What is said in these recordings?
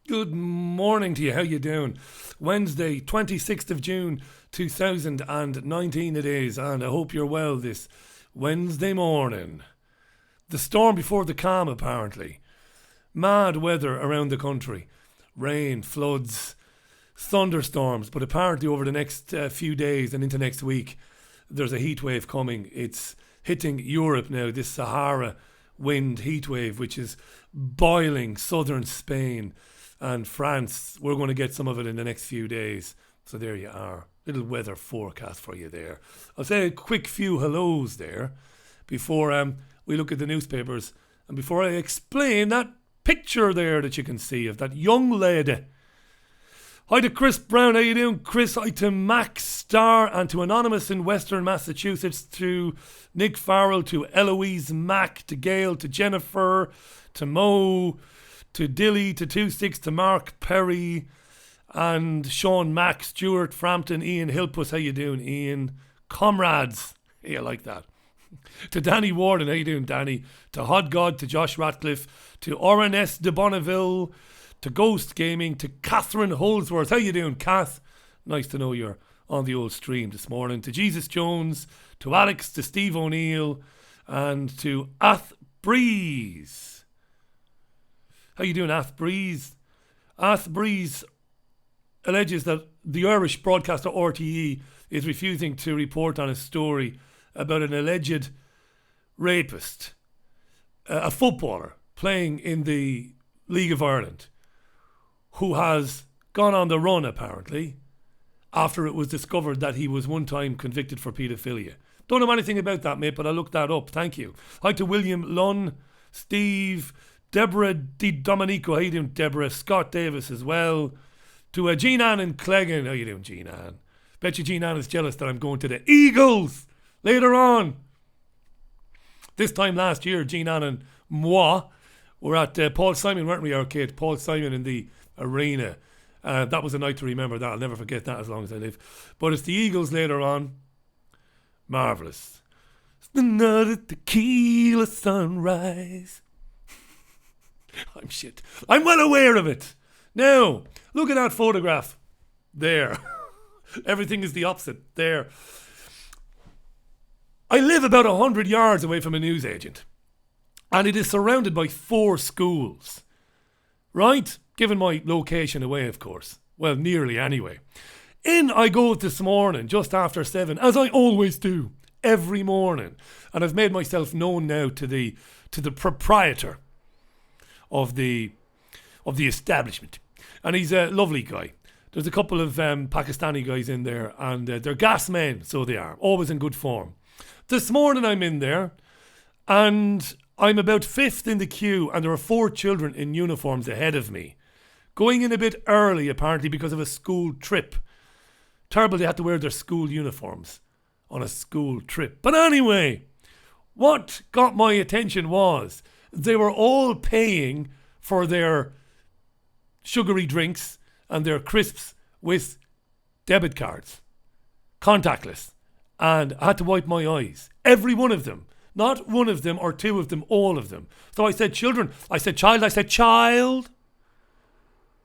Good morning to you. How you doing? Wednesday, 26th of June, 2019 it is, and I hope you're well this Wednesday morning. The storm before the calm, apparently. Mad weather around the country. Rain, floods, thunderstorms, but apparently over the next few days and into next week, there's a heat wave coming. It's hitting Europe now, this Sahara wind heat wave, which is boiling southern Spain and France. We're going to get some of it in the next few days. So there you are. Little weather forecast for you there. I'll say a quick few hellos there before we look at the newspapers and before I explain that picture there that you can see of that young lady. Hi to Chris Brown, how you doing, Chris? Hi to Max Starr and to Anonymous in Western Massachusetts, to Nick Farrell, to Eloise Mack, to Gail, to Jennifer, to Mo, to Dilly, to 26, to Mark Perry, and Sean Mack, Stuart Frampton, Ian Hilpus, how you doing, Ian? Comrades, yeah, I like that. To Danny Warden, how you doing, Danny? To Hod God, to Josh Ratcliffe, to RNS de Bonneville, to Ghost Gaming, to Catherine Holdsworth. How you doing, Kath? Nice to know you're on the old stream this morning. To Jesus Jones, to Alex, to Steve O'Neill, and to Ath Breeze. How you doing, Ath Breeze? Ath Breeze alleges that the Irish broadcaster RTE is refusing to report on a story about an alleged rapist, a footballer playing in the League of Ireland, who has gone on the run, apparently, after it was discovered that he was one time convicted for paedophilia. Don't know anything about that, mate, but I looked that up. Thank you. Hi to William Lunn, Steve, Deborah Di Domenico. How you doing, Deborah? Scott Davis as well. To Jean Ann and Cleggan. How you doing, Jean Ann? Bet you Jean Ann is jealous that I'm going to the Eagles later on. This time last year, Jean Ann and moi were at Paul Simon, weren't we, our kid? Paul Simon in the arena. That was a night to remember that. I'll never forget that as long as I live. But it's the Eagles later on. Marvellous. It's another tequila sunrise. I'm shit. I'm well aware of it. Now, look at that photograph. There. Everything is the opposite. There. I live about 100 yards away from a newsagent. And it is surrounded by 4 schools. Right? Given my location away, of course. Well, nearly anyway. In I go this morning, just after 7, as I always do, every morning. And I've made myself known now to the proprietor of the establishment. And he's a lovely guy. There's a couple of Pakistani guys in there, and they're gas men, so they are. Always in good form. This morning I'm in there, and I'm about 5th in the queue, and there are 4 children in uniforms ahead of me. Going in a bit early, apparently, because of a school trip. Terrible they had to wear their school uniforms on a school trip. But anyway, what got my attention was they were all paying for their sugary drinks and their crisps with debit cards. Contactless. And I had to wipe my eyes. Every one of them. Not one of them or 2 of them, all of them. So I said, children. I said, child.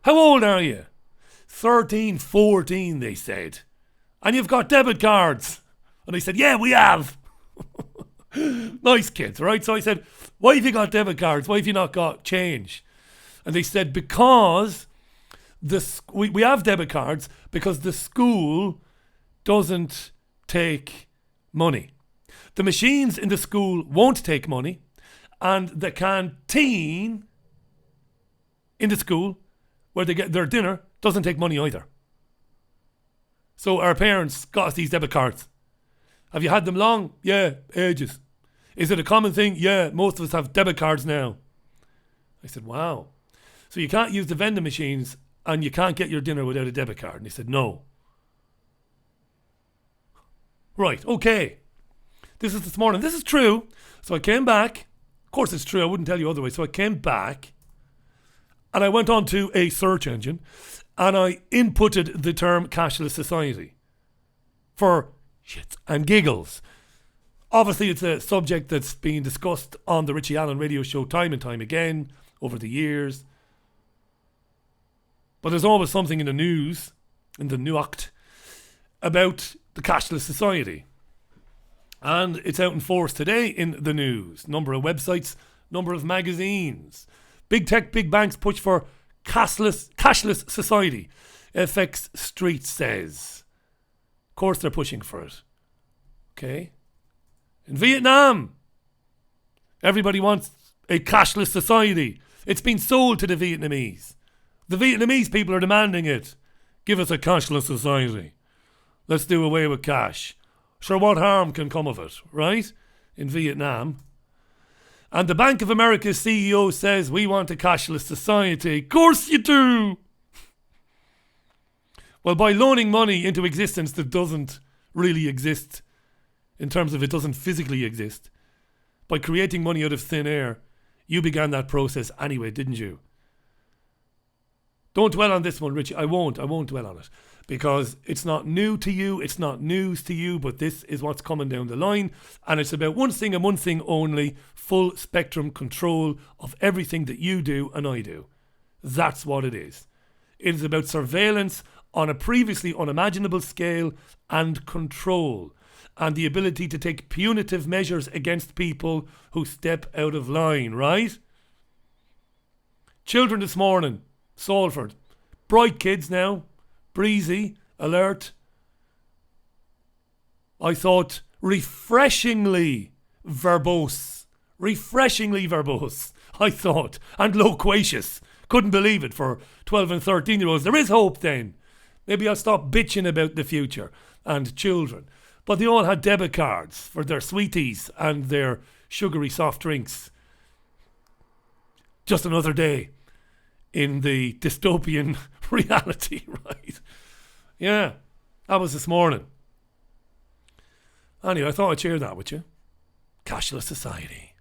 How old are you? 13, 14, they said. And you've got debit cards. And I said, yeah, we have. Nice kids, right? So I said, why have you got debit cards? Why have you not got change? And they said, because we have debit cards because the school doesn't take money. The machines in the school won't take money, and the canteen in the school where they get their dinner doesn't take money either. So our parents got us these debit cards. Have you had them long? Yeah, ages. Is it a common thing? Yeah, most of us have debit cards now. I said, wow. So you can't use the vending machines and you can't get your dinner without a debit card? And he said, no. Right, okay. This is this morning. This is true. So I came back. Of course it's true. I wouldn't tell you otherwise. So I came back and I went on to a search engine and I inputted the term cashless society for shits and giggles. Obviously, it's a subject that's been discussed on the Richie Allen radio show time and time again over the years. But there's always something in the news, in the nuact, about the cashless society. And it's out in force today in the news. Number of websites, number of magazines. Big tech, big banks push for cashless society. FX Street says. Of course they're pushing for it. Okay. In Vietnam, everybody wants a cashless society. It's been sold to the Vietnamese. The Vietnamese people are demanding it. Give us a cashless society. Let's do away with cash. Sure, what harm can come of it, right? In Vietnam. And the Bank of America's CEO says, we want a cashless society. Of course you do. Well, by loaning money into existence that doesn't really exist, in terms of it doesn't physically exist, by creating money out of thin air, you began that process anyway, didn't you? Don't dwell on this one, Richie. I won't dwell on it. Because it's not new to you, it's not news to you, but this is what's coming down the line. And it's about one thing and one thing only, full spectrum control of everything that you do and I do. That's what it is. It is about surveillance on a previously unimaginable scale and control. And the ability to take punitive measures against people who step out of line, right? Children this morning, Salford, bright kids now, breezy, alert. I thought refreshingly verbose, I thought, and loquacious. Couldn't believe it for 12 and 13-year-olds. There is hope then. Maybe I'll stop bitching about the future and children. But they all had debit cards for their sweeties and their sugary soft drinks. Just another day in the dystopian reality, right? Yeah, that was this morning. Anyway, I thought I'd share that with you. Cashless society.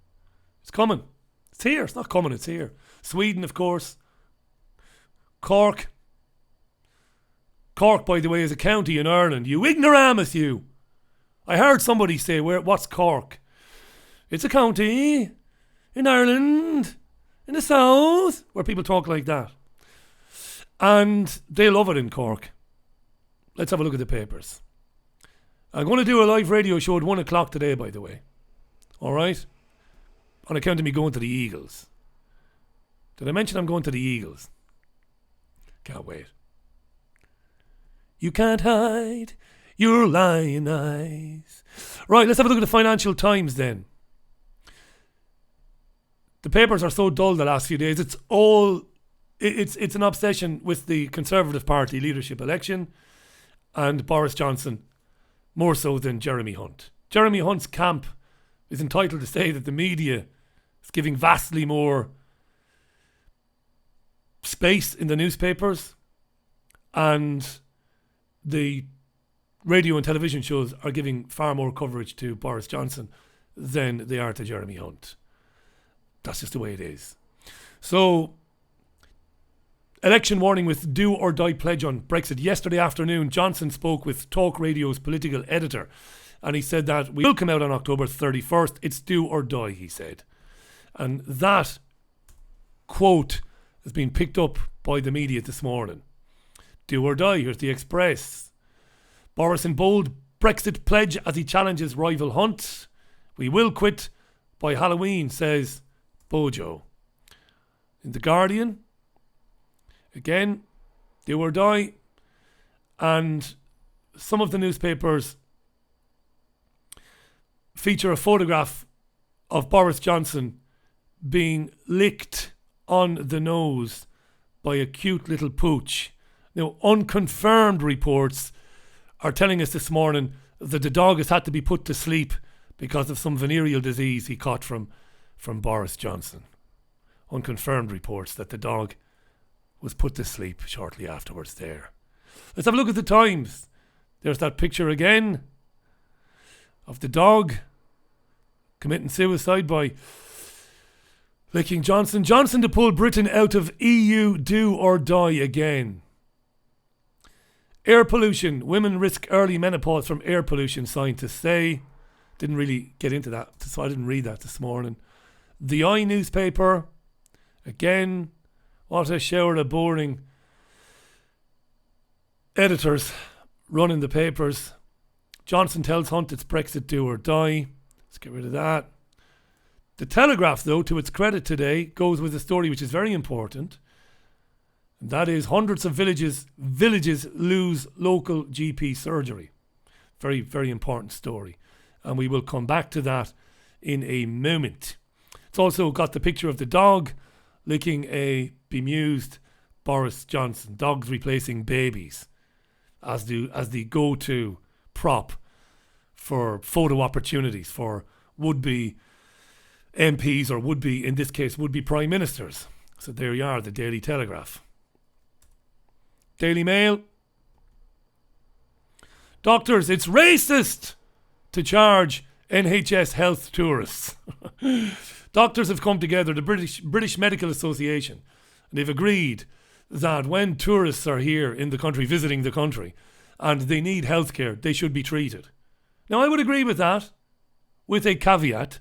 It's coming. It's here. It's not coming, it's here. Sweden, of course. Cork. Cork, by the way, is a county in Ireland. You ignoramus, you. I heard somebody say, what's Cork? It's a county in Ireland, in the south, where people talk like that. And they love it in Cork. Let's have a look at the papers. I'm going to do a live radio show at 1 o'clock today, by the way. All right? On account of me going to the Eagles. Did I mention I'm going to the Eagles? Can't wait. You can't hide your lying eyes. Right, let's have a look at the Financial Times then. The papers are so dull the last few days. It's an obsession with the Conservative Party leadership election and Boris Johnson, more so than Jeremy Hunt. Jeremy Hunt's camp is entitled to say that the media is giving vastly more space in the newspapers, and the radio and television shows are giving far more coverage to Boris Johnson than they are to Jeremy Hunt. That's just the way it is. So, election warning with do or die pledge on Brexit. Yesterday afternoon, Johnson spoke with Talk Radio's political editor, and he said that we will come out on October 31st. It's do or die, he said. And that quote has been picked up by the media this morning. Do or die, here's the Express. Boris in bold Brexit pledge as he challenges rival Hunt. We will quit by Halloween, says Bojo. In The Guardian, again, do or die. And some of the newspapers feature a photograph of Boris Johnson being licked on the nose by a cute little pooch. Now, unconfirmed reports are telling us this morning that the dog has had to be put to sleep because of some venereal disease he caught from Boris Johnson. Unconfirmed reports that the dog was put to sleep shortly afterwards there. Let's have a look at the Times. There's that picture again of the dog committing suicide by licking Johnson. Johnson to pull Britain out of EU, do or die again. Air pollution. Women risk early menopause from air pollution, scientists say. Didn't really get into that, so I didn't read that this morning. The Eye newspaper. Again, what a shower of boring editors running the papers. Johnson tells Hunt it's Brexit do or die. Let's get rid of that. The Telegraph, though, to its credit today, goes with a story which is very important. And that is hundreds of villages lose local GP surgery. Very, very important story. And we will come back to that in a moment. It's also got the picture of the dog licking a bemused Boris Johnson. Dogs replacing babies as the go-to prop for photo opportunities for would-be MPs, or would-be, in this case, would-be Prime Ministers. So there you are, the Daily Telegraph. Daily Mail. Doctors, it's racist to charge NHS health tourists. Doctors have come together, the British Medical Association, and they've agreed that when tourists are here in the country, visiting the country, and they need healthcare, they should be treated. Now, I would agree with that, with a caveat.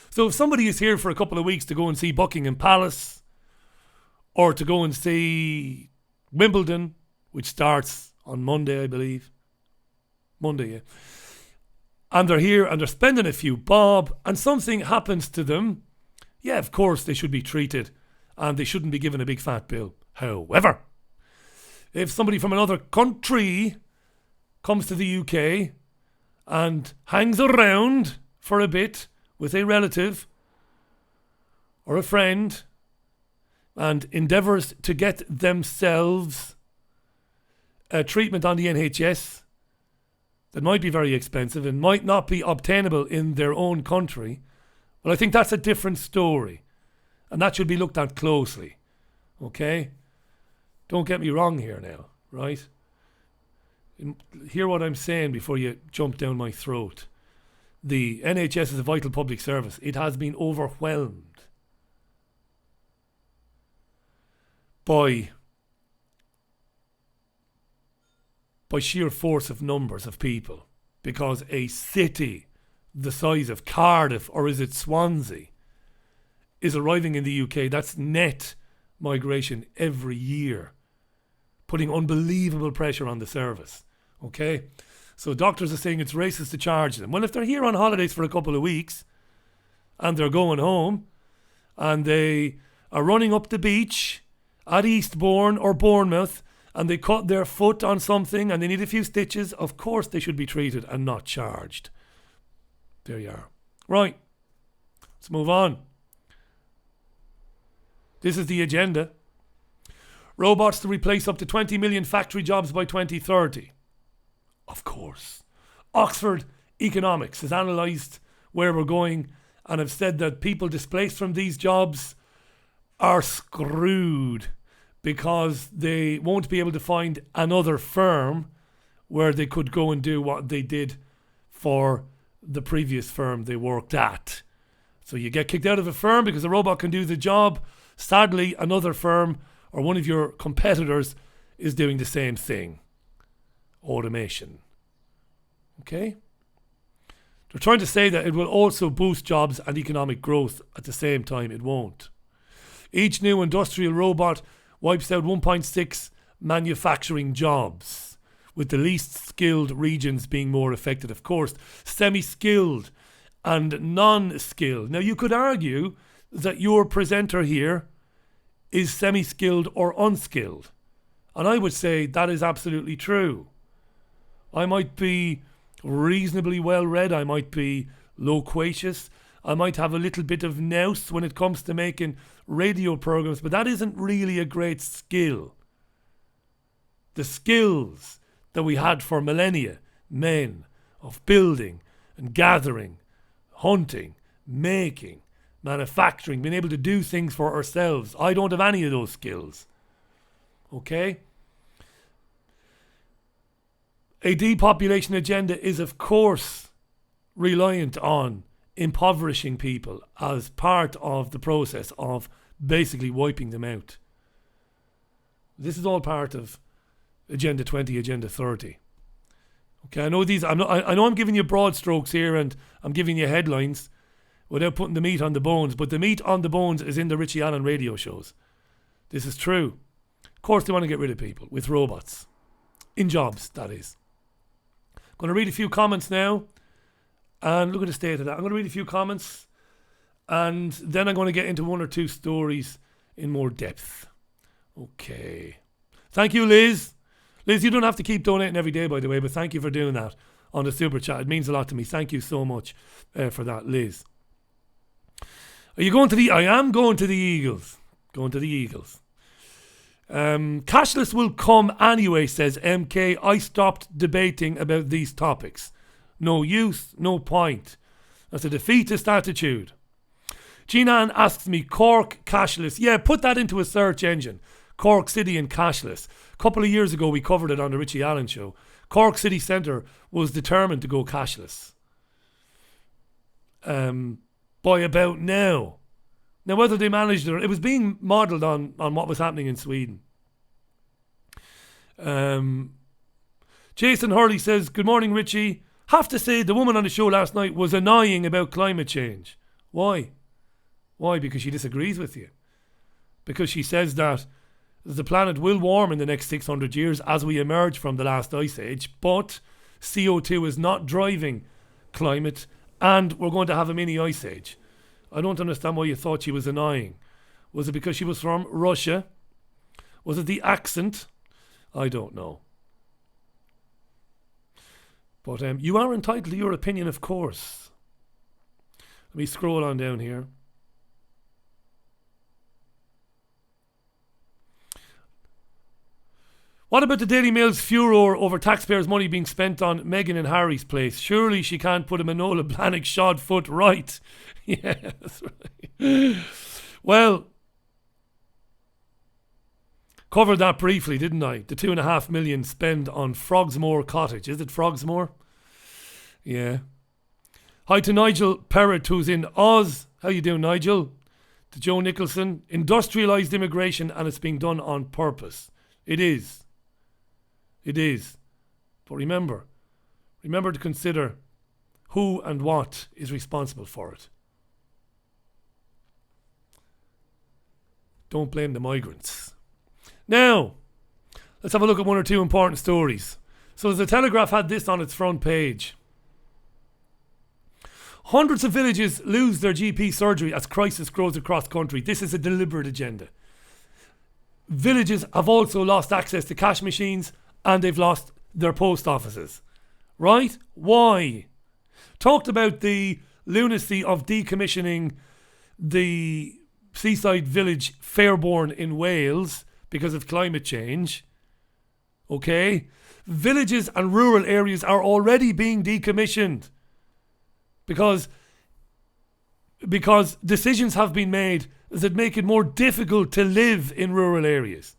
So if somebody is here for a couple of weeks to go and see Buckingham Palace, or to go and see Wimbledon, which starts on Monday, I believe. Monday, yeah. And they're here and they're spending a few bob, and something happens to them, yeah, of course they should be treated and they shouldn't be given a big fat bill. However, if somebody from another country comes to the UK and hangs around for a bit with a relative or a friend and endeavours to get themselves a treatment on the NHS that might be very expensive and might not be obtainable in their own country, well, I think that's a different story. And that should be looked at closely. Okay? Don't get me wrong here now, right? Hear what I'm saying before you jump down my throat. The NHS is a vital public service. It has been overwhelmed by sheer force of numbers of people, because a city the size of Cardiff, or is it Swansea, is arriving in the UK. That's net migration every year, putting unbelievable pressure on the service. Okay? So doctors are saying it's racist to charge them. Well, if they're here on holidays for a couple of weeks and they're going home and they are running up the beach at Eastbourne or Bournemouth and they cut their foot on something and they need a few stitches, of course they should be treated and not charged. There you are. Right. Let's move on. This is the agenda. Robots to replace up to 20 million factory jobs by 2030. Of course. Oxford Economics has analysed where we're going and have said that people displaced from these jobs are screwed because they won't be able to find another firm where they could go and do what they did for the previous firm they worked at. So you get kicked out of a firm because a robot can do the job. Sadly, another firm or one of your competitors is doing the same thing. Automation. Okay? They're trying to say that it will also boost jobs and economic growth. At the same time, it won't. Each new industrial robot wipes out 1.6 manufacturing jobs, with the least skilled regions being more affected. Of course, semi-skilled and non-skilled. Now, you could argue that your presenter here is semi-skilled or unskilled. And I would say that is absolutely true. I might be reasonably well read. I might be loquacious. I might have a little bit of nous when it comes to making radio programs, but that isn't really a great skill. The skills that we had for millennia, men, of building and gathering, hunting, making, manufacturing, being able to do things for ourselves. I don't have any of those skills. Okay? A depopulation agenda is, of course, reliant on impoverishing people as part of the process of basically wiping them out. This is all part of Agenda 20, Agenda 30. Okay, I know I'm giving you broad strokes here and I'm giving you headlines without putting the meat on the bones, but the meat on the bones is in the Richie Allen radio shows. This is true. Of course they want to get rid of people with robots. In jobs, that is. Going to read a few comments now. And look at the state of that. I'm going to read a few comments. And then I'm going to get into one or two stories in more depth. Okay. Thank you, Liz. Liz, you don't have to keep donating every day, by the way, but thank you for doing that on the Super Chat. It means a lot to me. Thank you so much for that, Liz. Are you going to the... I am going to the Eagles. Going to the Eagles. Cashless will come anyway, says MK. I stopped debating about these topics. No use, no point. That's a defeatist attitude. Jean-Ann asks me, Cork cashless. Yeah, put that into a search engine. Cork City and cashless. A couple of years ago, we covered it on the Richie Allen show. Cork City Centre was determined to go cashless. By about now. Now, whether they managed it, it was being modelled on what was happening in Sweden. Jason Hurley says, good morning, Richie. Have to say, the woman on the show last night was annoying about climate change. Why? Why? Because she disagrees with you. Because she says that the planet will warm in the next 600 years as we emerge from the last ice age, but CO2 is not driving climate and we're going to have a mini ice age. I don't understand why you thought she was annoying. Was it because she was from Russia? Was it the accent? I don't know. But you are entitled to your opinion, of course. Let me scroll on down here. What about the Daily Mail's furor over taxpayers' money being spent on Meghan and Harry's place? Surely she can't put a Manola Blahnik shod foot right. Yeah, that's right. Well, covered that briefly, didn't I? The 2.5 million spent on Frogsmore Cottage. Is it Frogsmore? Yeah. Hi to Nigel Perrott, who's in Oz. How you doing, Nigel? To Joe Nicholson. Industrialised immigration, and it's being done on purpose. It is. It is. But remember to consider who and what is responsible for it. Don't blame the migrants. Now, let's have a look at one or two important stories. So the Telegraph had this on its front page. Hundreds of villages lose their GP surgery as crisis grows across country. This is a deliberate agenda. Villages have also lost access to cash machines and they've lost their post offices. Right? Why? Talked about the lunacy of decommissioning the seaside village Fairborn in Wales because of climate change. Okay? Villages and rural areas are already being decommissioned because decisions have been made that make it more difficult to live in rural areas.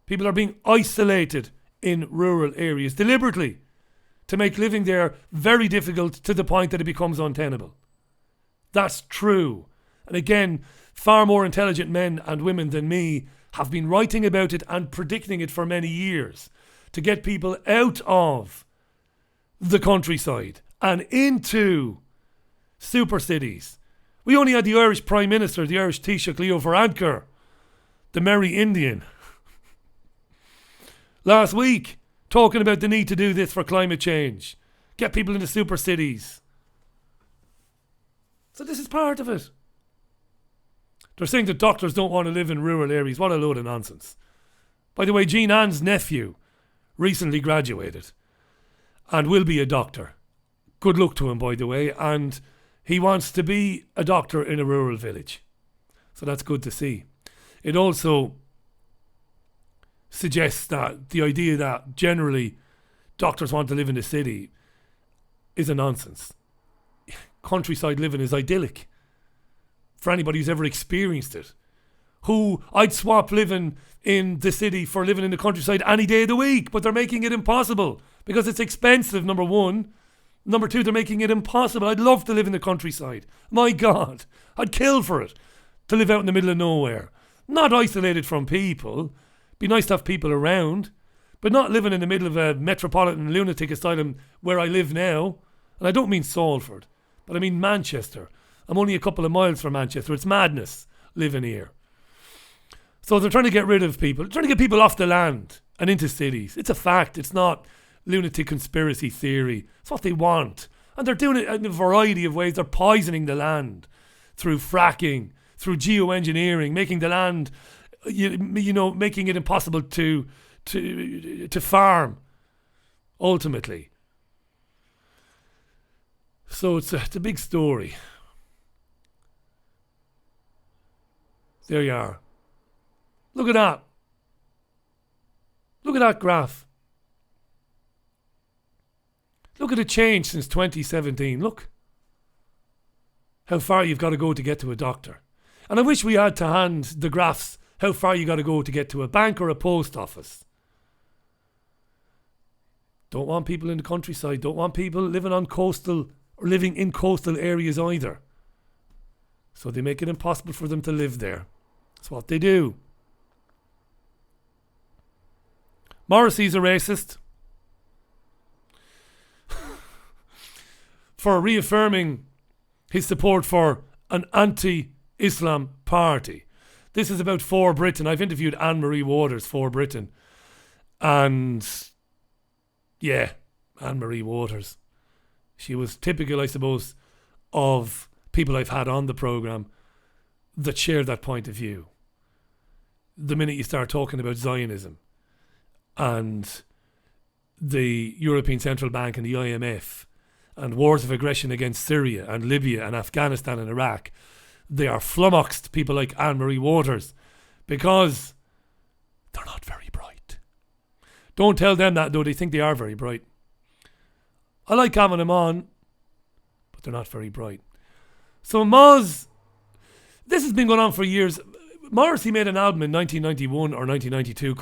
People are being isolated in rural areas deliberately to make living there very difficult to the point that it becomes untenable. That's true. And again, far more intelligent men and women than me have been writing about it and predicting it for many years to get people out of the countryside and into super cities. We only had the Irish Prime Minister, the Irish Taoiseach Leo Varadkar, the merry Indian, last week talking about the need to do this for climate change. Get people into super cities. So this is part of it. They're saying that doctors don't want to live in rural areas. What a load of nonsense. By the way, Jean Ann's nephew recently graduated and will be a doctor. Good luck to him, by the way. And he wants to be a doctor in a rural village. So that's good to see. It also suggests that the idea that generally doctors want to live in the city is a nonsense. Countryside living is idyllic. For anybody who's ever experienced it. Who I'd swap living in the city for living in the countryside any day of the week, but they're making it impossible because it's expensive, number one. Number two, they're making it impossible. I'd love to live in the countryside. My God, I'd kill for it to live out in the middle of nowhere. Not isolated from people. Be nice to have people around, but not living in the middle of a metropolitan lunatic asylum where I live now. And I don't mean Salford, but I mean Manchester. I'm only a couple of miles from Manchester. It's madness living here. So they're trying to get rid of people. They're trying to get people off the land and into cities. It's a fact. It's not lunatic conspiracy theory. It's what they want. And they're doing it in a variety of ways. They're poisoning the land through fracking, through geoengineering, making the land, making it impossible to farm, ultimately. So it's a big story. There you are. Look at that. Look at that graph. Look at the change since 2017. Look how far you've got to go to get to a doctor. And I wish we had to hand the graphs how far you got to go to get to a bank or a post office. Don't want people in the countryside. Don't want people living on coastal or living in coastal areas either. So they make it impossible for them to live there. That's what they do. Morrissey's a racist for reaffirming his support for an anti-Islam party. This is about For Britain. I've interviewed Anne-Marie Waters, For Britain. And yeah, Anne-Marie Waters. She was typical, I suppose, of people I've had on the programme that share that point of view. The minute you start talking about Zionism and the European Central Bank and the IMF and wars of aggression against Syria and Libya and Afghanistan and Iraq, they are flummoxed, people like Anne-Marie Waters, because they're not very bright. Don't tell them that, though. They think they are very bright. I like having them on, but they're not very bright. So Moz, this has been going on for years. Morrissey made an album in 1991 or 1992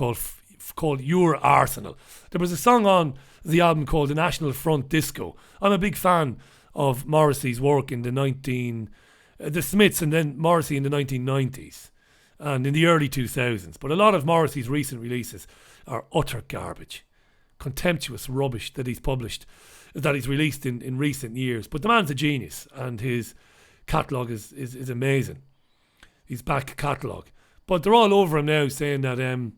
called Your Arsenal. There was a song on the album called The National Front Disco. I'm a big fan of Morrissey's work in the Smiths and then Morrissey in the 1990s and in the early 2000s. But a lot of Morrissey's recent releases are utter garbage. Contemptuous rubbish that he's published, that he's released in recent years. But the man's a genius and his catalogue is amazing. His back catalogue. But they're all over him now saying that,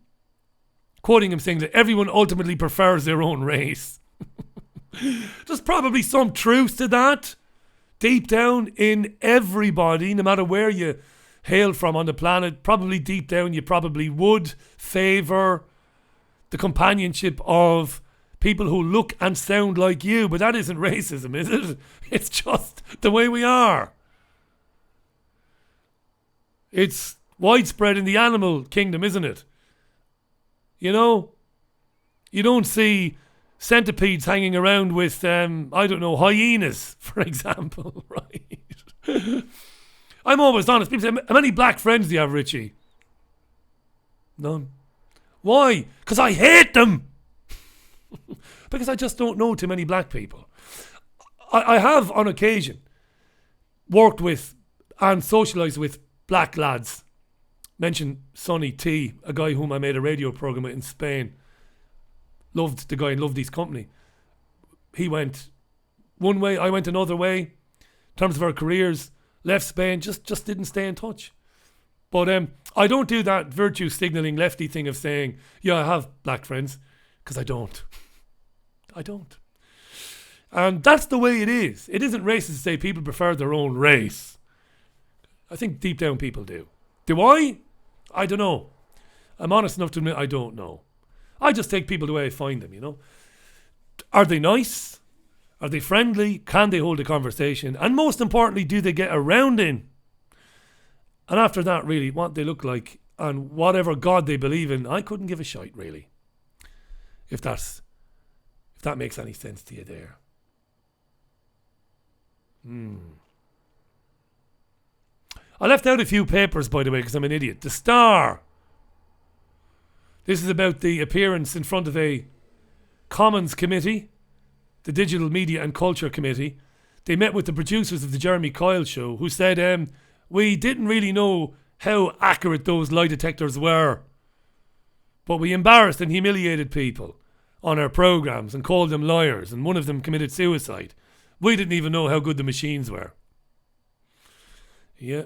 quoting him saying that everyone ultimately prefers their own race. There's probably some truth to that. Deep down in everybody, no matter where you hail from on the planet, probably deep down you probably would favour the companionship of people who look and sound like you. But that isn't racism, is it? It's just the way we are. It's widespread in the animal kingdom, isn't it? You know, you don't see centipedes hanging around with, hyenas, for example, right? I'm always honest. People say, how many black friends do you have, Richie? None. Why? Because I hate them. Because I just don't know too many black people. I have, on occasion, worked with and socialised with black lads. Mention Sonny T, a guy whom I made a radio programme with in Spain. Loved the guy and loved his company. He went one way, I went another way. In terms of our careers, left Spain, just didn't stay in touch. But I don't do that virtue signalling lefty thing of saying, yeah, I have black friends, because I don't. I don't. And that's the way it is. It isn't racist to say people prefer their own race. I think deep down people do. Do I? I don't know. I'm honest enough to admit I don't know. I just take people the way I find them, you know. Are they nice? Are they friendly? Can they hold a conversation? And most importantly, do they get around in? And after that, really, what they look like and whatever God they believe in, I couldn't give a shite, really. If that makes any sense to you there. I left out a few papers, by the way, because I'm an idiot. The Star. This is about the appearance in front of a Commons committee, the Digital Media and Culture Committee. They met with the producers of the Jeremy Kyle show, who said, we didn't really know how accurate those lie detectors were, but we embarrassed and humiliated people on our programmes and called them liars, and one of them committed suicide. We didn't even know how good the machines were. Yeah.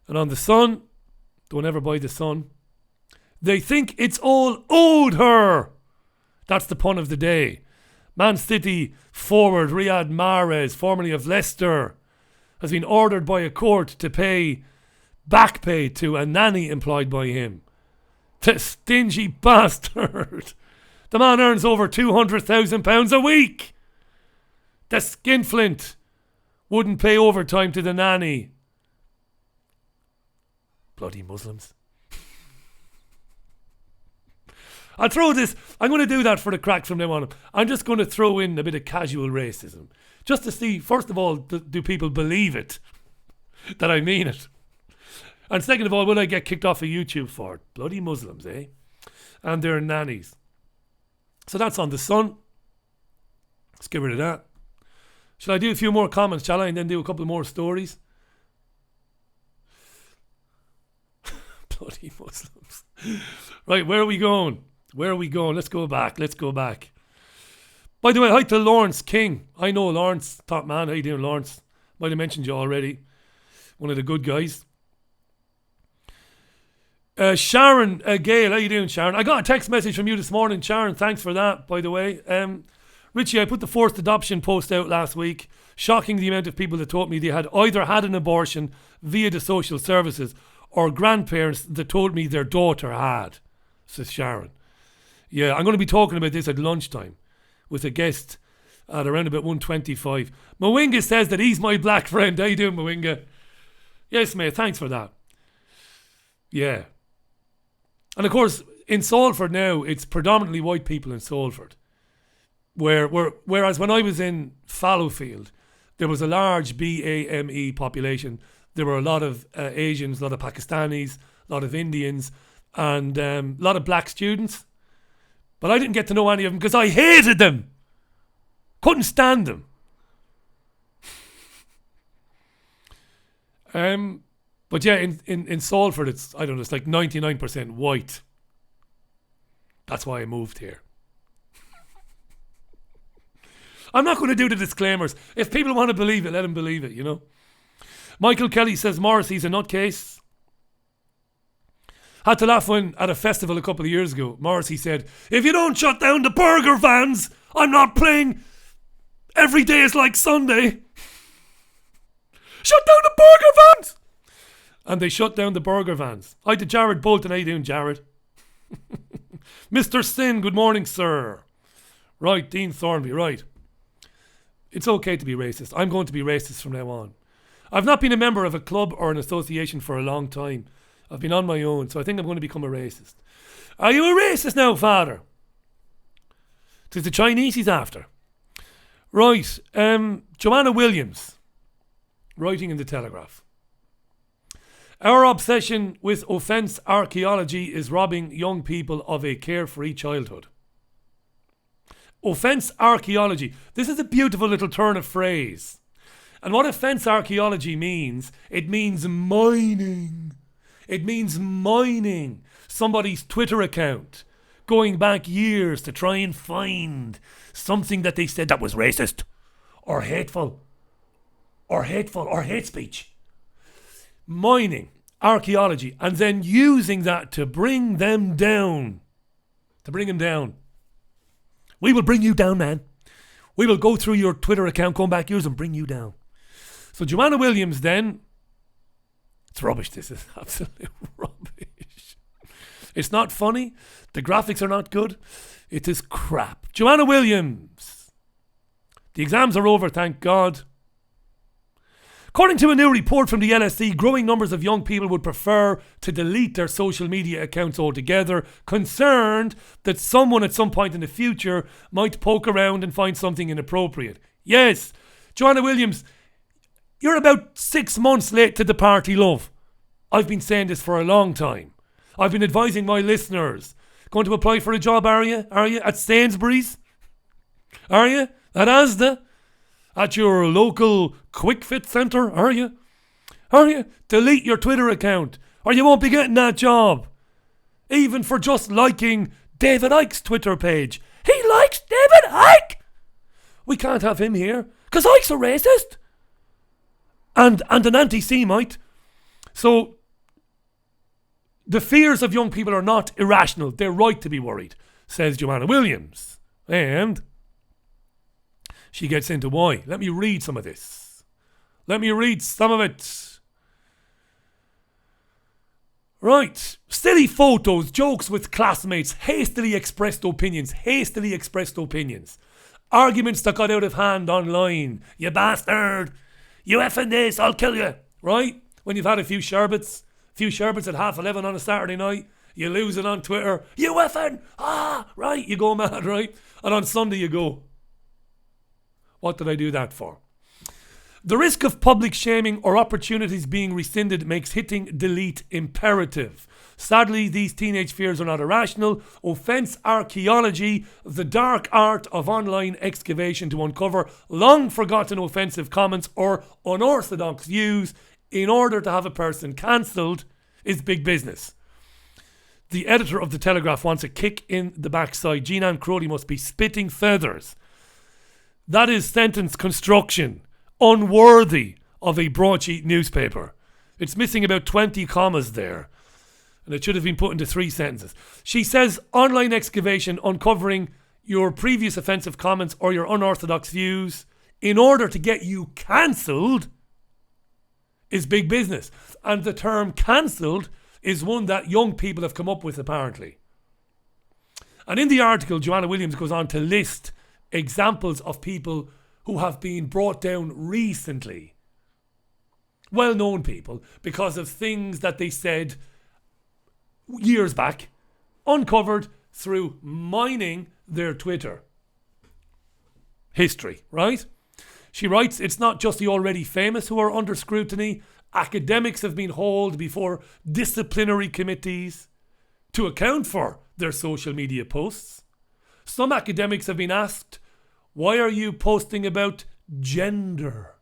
And on The Sun, don't ever buy The Sun, They think it's all owed her. That's the pun of the day. Man City forward Riyad Mahrez, formerly of Leicester, has been ordered by a court to pay back pay to a nanny employed by him. The stingy bastard. The man earns over £200,000 a week. The skinflint wouldn't pay overtime to the nanny. Bloody Muslims. I'll throw this. I'm going to do that for the crack from now on. I'm just going to throw in a bit of casual racism. Just to see, first of all, do people believe it? That I mean it? And second of all, will I get kicked off of YouTube for it? Bloody Muslims, eh? And their nannies. So that's on The Sun. Let's get rid of that. Shall I do a few more comments, shall I? And then do a couple more stories? Bloody Muslims. Right, where are we going? Where are we going? Let's go back. By the way, hi to Lawrence King. I know Lawrence, top man. How you doing, Lawrence? Might have mentioned you already. One of the good guys. Sharon Gale, how you doing, Sharon? I got a text message from you this morning, Sharon. Thanks for that, by the way. Richie, I put the forced adoption post out last week. Shocking the amount of people that told me they had either had an abortion via the social services or grandparents that told me their daughter had, says Sharon. Yeah, I'm going to be talking about this at lunchtime with a guest at around about 1:25. Mwinga says that he's my black friend. How you doing, Mwinga? Yes, mate, thanks for that. Yeah. And of course, in Salford now, it's predominantly white people in Salford. Whereas when I was in Fallowfield, there was a large BAME population. There were a lot of Asians, a lot of Pakistanis, a lot of Indians, and a lot of black students. But I didn't get to know any of them because I hated them. Couldn't stand them. But yeah, in Salford, it's, I don't know, it's like 99% white. That's why I moved here. I'm not going to do the disclaimers. If people want to believe it, let them believe it, you know. Michael Kelly says Morrissey's a nutcase. Had to laugh when at a festival a couple of years ago, Morrissey said, if you don't shut down the burger vans, I'm not playing Every Day is Like Sunday. Shut down the burger vans! And they shut down the burger vans. Hi to Jared Bolton. How you doing, Jared? Mr. Sin, good morning, sir. Right, Dean Thornby, right. It's okay to be racist. I'm going to be racist from now on. I've not been a member of a club or an association for a long time. I've been on my own, so I think I'm going to become a racist. Are you a racist now, father? It's the Chinese he's after. Right, Joanna Williams, writing in the Telegraph. Our obsession with offence archaeology is robbing young people of a carefree childhood. Offence archaeology. This is a beautiful little turn of phrase. And what offence archaeology means, it means mining. It means mining somebody's Twitter account, going back years to try and find something that they said that was racist or hateful or hate speech. Mining, archaeology, and then using that to bring them down. We will bring you down, man. We will go through your Twitter account, going back years and bring you down. So Joanna Williams then, it's rubbish, this is absolute rubbish. It's not funny. The graphics are not good. It is crap. Joanna Williams. The exams are over, thank God. According to a new report from the LSE, growing numbers of young people would prefer to delete their social media accounts altogether, concerned that someone at some point in the future might poke around and find something inappropriate. Yes, Joanna Williams, you're about 6 months late to the party, love. I've been saying this for a long time. I've been advising my listeners. Going to apply for a job, are you? Are you? At Sainsbury's? Are you? At Asda? At your local Quick Fit centre, are you? Are you? Delete your Twitter account or you won't be getting that job. Even for just liking David Icke's Twitter page. He likes David Icke! We can't have him here because Icke's a racist. And an anti-Semite. So, The fears of young people are not irrational. They're right to be worried, says Joanna Williams. And she gets into why. Let me read some of this. Let me read some of it. Right. Silly photos, jokes with classmates, hastily expressed opinions. Arguments that got out of hand online. You bastard. You effing this, I'll kill you. Right? When you've had a few sherbets at 11:30 on a Saturday night, you lose it on Twitter. You effing, right? You go mad, right? And on Sunday you go, what did I do that for? The risk of public shaming or opportunities being rescinded makes hitting delete imperative. Sadly, these teenage fears are not irrational. Offence archaeology, the dark art of online excavation to uncover long forgotten offensive comments or unorthodox views in order to have a person cancelled, is big business. The editor of The Telegraph wants a kick in the backside. Jean-Anne Crowley must be spitting feathers. That is sentence construction, unworthy of a broadsheet newspaper. It's missing about 20 commas there, and it should have been put into 3 sentences. She says online excavation, uncovering your previous offensive comments or your unorthodox views in order to get you cancelled, is big business. And the term cancelled is one that young people have come up with, apparently. And in the article, Joanna Williams goes on to list examples of people who have been brought down recently. Well-known people, because of things that they said years back, uncovered through mining their Twitter history, right? She writes, it's not just the already famous who are under scrutiny. Academics have been hauled before disciplinary committees to account for their social media posts. Some academics have been asked, why are you posting about gender?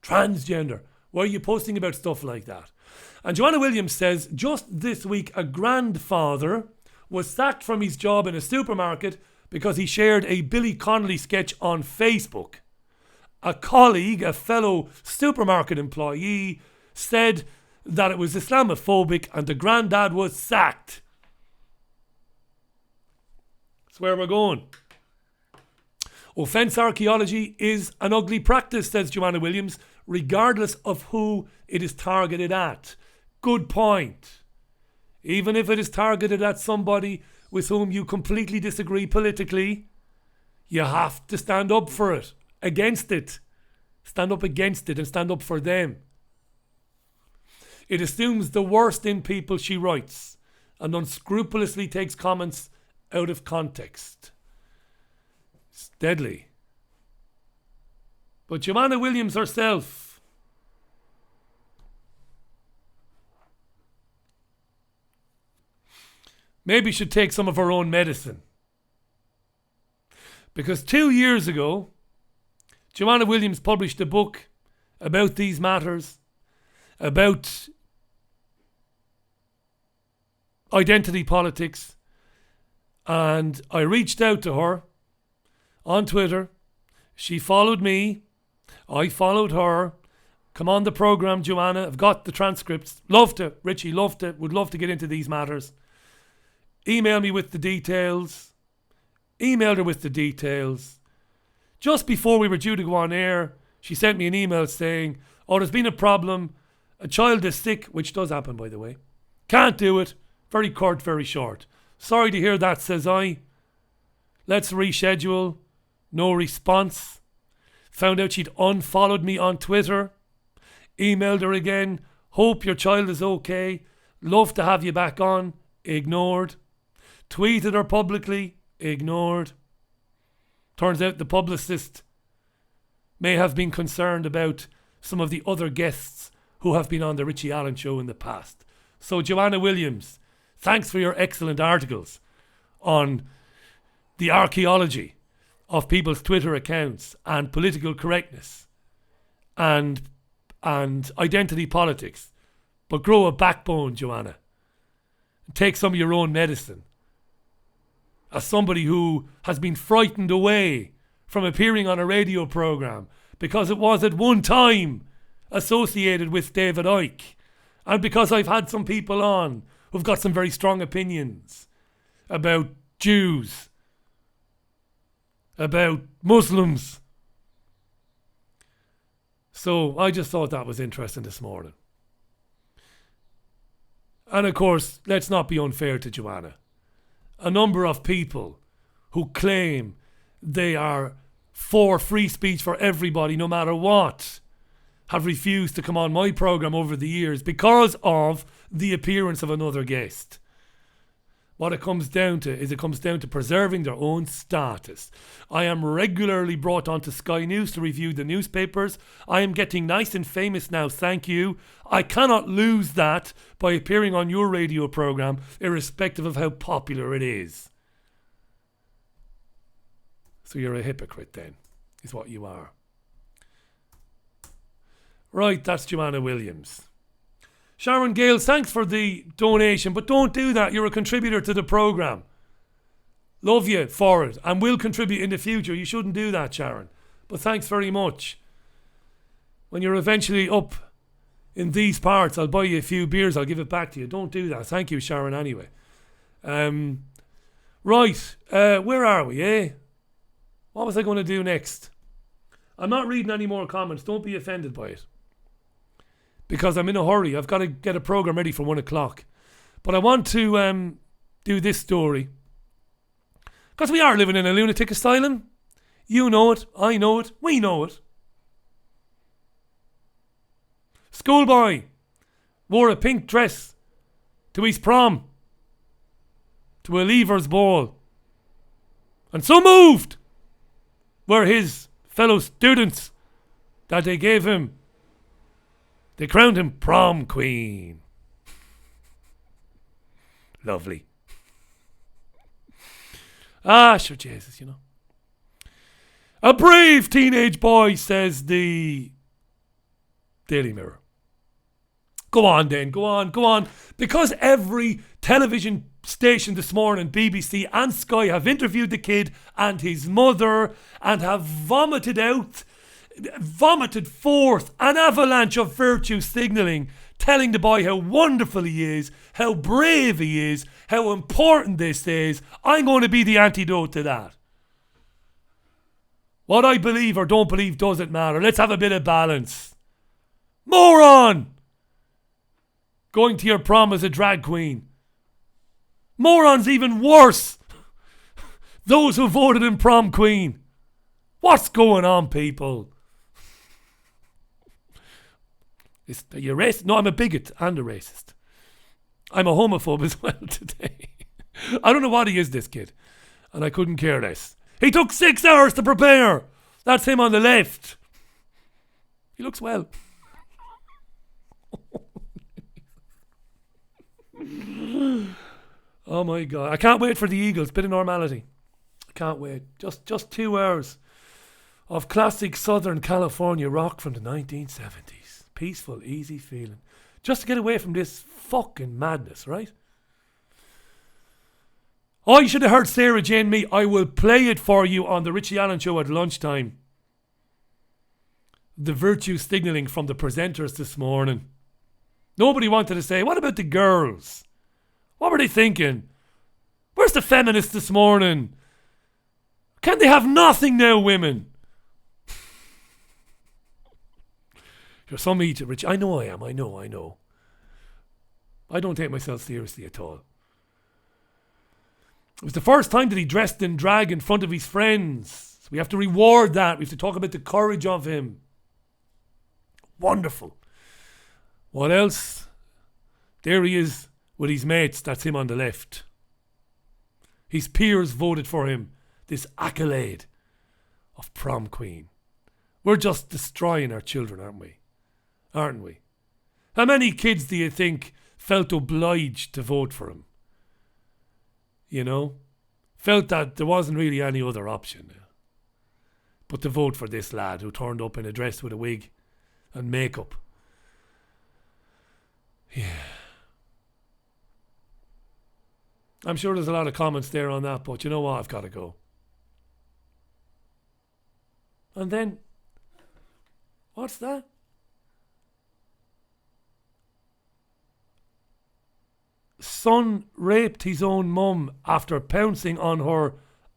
Transgender. Why are you posting about stuff like that? And Joanna Williams says, just this week, a grandfather was sacked from his job in a supermarket because he shared a Billy Connolly sketch on Facebook. A colleague, a fellow supermarket employee, said that it was Islamophobic and the granddad was sacked. That's where we're going. Offence archaeology is an ugly practice, says Joanna Williams, regardless of who it is targeted at. Good point. Even if it is targeted at somebody with whom you completely disagree politically, you have to stand up for it, against it. Stand up against it and stand up for them. It assumes the worst in people, she writes, and unscrupulously takes comments out of context. It's deadly. But Joanna Williams herself maybe should take some of her own medicine. Because 2 years ago, Joanna Williams published a book about these matters, about identity politics, and I reached out to her on Twitter. She followed me. I followed her. Come on the programme, Joanna. I've got the transcripts. Love to. Richie, love to. Would love to get into these matters. Email me with the details. Emailed her with the details. Just before we were due to go on air, she sent me an email saying, oh, there's been a problem. A child is sick, which does happen, by the way. Can't do it. Very curt, very short. Sorry to hear that, says I. Let's reschedule. No response. Found out she'd unfollowed me on Twitter. Emailed her again. Hope your child is okay. Love to have you back on. Ignored. Tweeted her publicly. Ignored. Turns out the publicist may have been concerned about some of the other guests who have been on the Richie Allen show in the past. So Joanna Williams, thanks for your excellent articles on the archaeology of people's Twitter accounts and political correctness and identity politics. But grow a backbone, Joanna. Take some of your own medicine. As somebody who has been frightened away from appearing on a radio programme because it was at one time associated with David Icke And because I've had some people on who've got some very strong opinions about Jews, about Muslims. So I just thought that was interesting this morning. And of course, let's not be unfair to Joanna. A number of people who claim they are for free speech for everybody, no matter what, have refused to come on my programme over the years because of the appearance of another guest. What it comes down to preserving their own status. I am regularly brought onto Sky News to review the newspapers. I am getting nice and famous now, thank you. I cannot lose that by appearing on your radio programme, irrespective of how popular it is. So you're a hypocrite then, is what you are. Right, that's Joanna Williams. Sharon Gales, thanks for the donation, but don't do that. You're a contributor to the programme. Love you for it and will contribute in the future. You shouldn't do that, Sharon. But thanks very much. When you're eventually up in these parts, I'll buy you a few beers. I'll give it back to you. Don't do that. Thank you, Sharon, anyway. Right, where are we, eh? What was I going to do next? I'm not reading any more comments. Don't be offended by it. Because I'm in a hurry. I've got to get a programme ready for 1 o'clock. But I want to do this story. Because we are living in a lunatic asylum. You know it. I know it. We know it. Schoolboy wore a pink dress to his prom. To a leavers ball. And so moved were his fellow students that they gave him. They crowned him prom queen. Lovely. Sure, Jesus, you know. A brave teenage boy, says the Daily Mirror. Go on then, go on. Because every television station this morning, BBC and Sky, have interviewed the kid and his mother and have vomited forth an avalanche of virtue signalling, telling the boy how wonderful he is, how brave he is, how important this is. I'm going to be the antidote to that. What I believe or don't believe doesn't matter. Let's have a bit of balance. Moron! Going to your prom as a drag queen. Morons even worse. Those who voted in prom queen. What's going on, people? Are you racist? No, I'm a bigot and a racist. I'm a homophobe as well today. I don't know what he is, this kid. And I couldn't care less. He took 6 hours to prepare. That's him on the left. He looks well. Oh my God. I can't wait for the Eagles. Bit of normality. I can't wait. Just 2 hours of classic Southern California rock from the 1970s. Peaceful, easy feeling. Just to get away from this fucking madness, right? Oh, you should have heard Sarah Jane Me. I will play it for you on the Richie Allen Show at lunchtime. The virtue signalling from the presenters this morning. Nobody wanted to say, what about the girls? What were they thinking? Where's the feminists this morning? Can they have nothing now, women? You're some idiot, Richie. I know I am. I know. I don't take myself seriously at all. It was the first time that he dressed in drag in front of his friends. So we have to reward that. We have to talk about the courage of him. Wonderful. What else? There he is with his mates. That's him on the left. His peers voted for him. This accolade of prom queen. We're just destroying our children, aren't we? Aren't we? How many kids do you think felt obliged to vote for him? You know? Felt that there wasn't really any other option but to vote for this lad who turned up in a dress with a wig and makeup. Yeah. I'm sure there's a lot of comments there on that, but you know what? I've got to go. And then, what's that? son raped his own mum after pouncing on her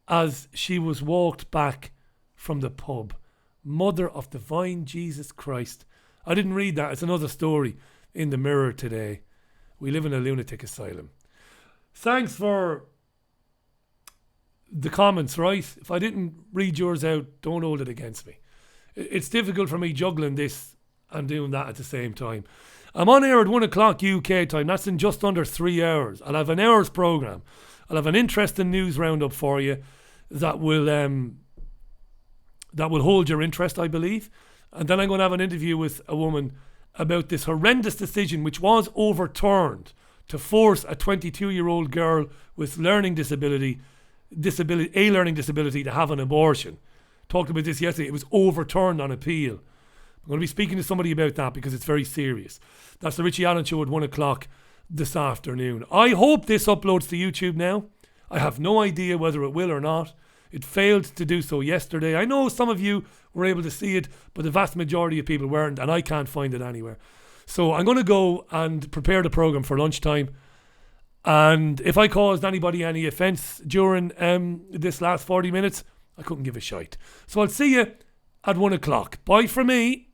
as she was walked back from the pub. Mother of divine Jesus Christ. I didn't read that. It's another story in the Mirror today. We live in a lunatic asylum. Thanks for the comments, right? If I didn't read yours out, don't hold it against me. It's difficult for me juggling this and doing that at the same time. I'm on air at 1 o'clock UK time. That's in just under 3 hours. I'll have an hour's programme. I'll have an interesting news roundup for you that will hold your interest, I believe. And then I'm going to have an interview with a woman about this horrendous decision which was overturned to force a 22-year-old girl with learning disability to have an abortion. Talked about this yesterday. It was overturned on appeal. I'm going to be speaking to somebody about that because it's very serious. That's the Richie Allen Show at 1 o'clock this afternoon. I hope this uploads to YouTube now. I have no idea whether it will or not. It failed to do so yesterday. I know some of you were able to see it, but the vast majority of people weren't, and I can't find it anywhere. So I'm going to go and prepare the programme for lunchtime. And if I caused anybody any offence during this last 40 minutes, I couldn't give a shite. So I'll see you at 1 o'clock. Bye from me.